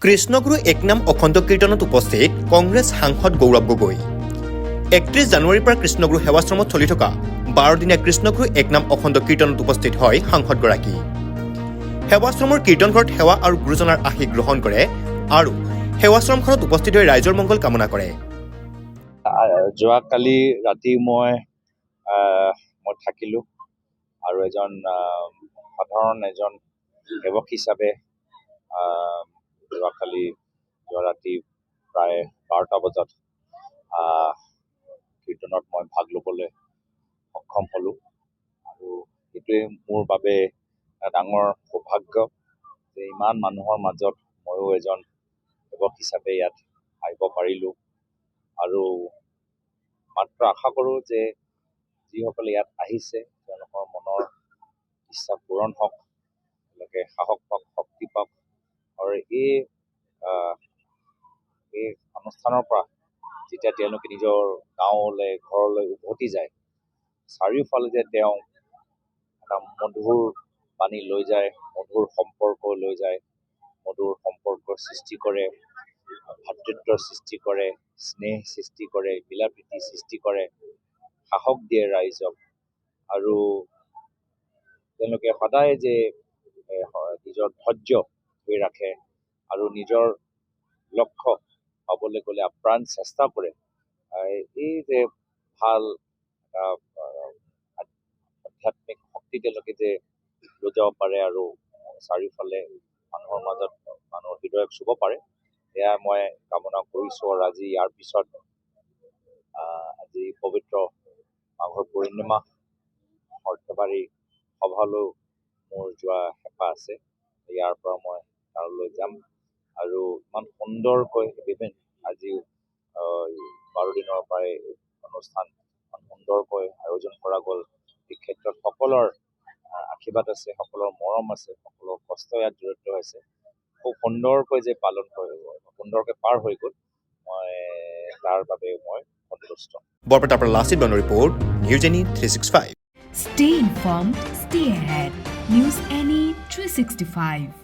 কৃষ্ণগুৰু একনাম অখণ্ড কীৰ্তনত উপস্থিত কংগ্ৰেছ সাংসদ গৌৰৱ গগৈ। ৩১ জানুৱাৰীৰ পৰা কৃষ্ণগুৰু সেৱাশ্ৰমত চলি থকা ১২ দিনীয়া কৃষ্ণগুৰু একনাম অখণ্ড কীৰ্তনত উপস্থিত হয় সাংসদগৰাকী। সেৱাশ্ৰমৰ কীৰ্তনঘৰত সেৱা আৰু গুৰুজনাৰ আশীষ গ্ৰহণ কৰে আৰু সেৱাশ্ৰমখনত উপস্থিত হৈ ৰাইজৰ মংগল কামনা কৰে। যোৱাকালি ৰাতি মই থাকিলোঁ আৰু সাধাৰণ এজন সেৱক হিচাপে যোৱা ৰাতি প্ৰায় ১২টা বজাত কীৰ্তনত মই ভাগ ল'বলৈ সক্ষম হ'লোঁ আৰু এইটোৱে মোৰ বাবে ডাঙৰ সৌভাগ্য যে ইমান মানুহৰ মাজত ময়ো এজন সেৱক হিচাপে ইয়াত আহিব পাৰিলোঁ আৰু মাত্ৰ আশা কৰোঁ যে যিসকলে ইয়াত আহিছে তেওঁলোকৰ মনৰ ইচ্ছা পূৰণ হওক, তেওঁলোকে সাহস পাওক, শক্তি পাওক আৰু এই অনুষ্ঠানৰ পৰা যেতিয়া তেওঁলোকে নিজৰ গাঁৱলৈ ঘৰলৈ উভতি যায়, চাৰিওফালে যে তেওঁ এটা মধুৰ বাণী লৈ যায়, মধুৰ সম্পৰ্ক লৈ যায়, মধুৰ সম্পৰ্কৰ সৃষ্টি কৰে, ভাতৃত্বৰ সৃষ্টি কৰে, স্নেহ সৃষ্টি কৰে, মিলা প্ৰীতি সৃষ্টি কৰে, সাহস দিয়ে ৰাইজক আৰু তেওঁলোকে সদায় যে নিজৰ ধৈৰ্য ধৰি ৰাখে আৰু নিজৰ লক্ষ্য পাবলৈ গ'লে আপ্ৰাণ চেষ্টা কৰে। এই যে ভাল আধ্যাত্মিক শক্তি তেওঁলোকে যে লৈ যাব পাৰে আৰু চাৰিওফালে মানুহৰ মাজত মানুহৰ হৃদয়ক চুব পাৰে, সেয়া মই কামনা কৰিছোঁ। আৰু আজি ইয়াৰ পিছত আজি পবিত্ৰ মাঘৰ পূৰ্ণিমা সৰ্থেবাৰী সভালৈ মোৰ যোৱা হেঁপাহ আছে। ইয়াৰ পৰা মই তালৈ যাম আৰু ইমান সুন্দৰকৈ আজি 12 দিনৰ পৰাই অনুষ্ঠান ইমান সুন্দৰকৈ আয়োজন কৰা গ'ল। এই ক্ষেত্ৰত সকলৰ আশীৰ্বাদ আছে, সকলৰ মৰম আছে, সকলৰ কষ্ট ইয়াত জড়িত হৈছে। খুব সুন্দৰকৈ যে সুন্দৰকৈ পাৰ হৈ গ'ল, মই তাৰ বাবে মই সন্তুষ্ট। বৰপেটাৰ পৰা লাচিত বানৰ report, news any 365। Stay informed, stay ahead. News Any 365.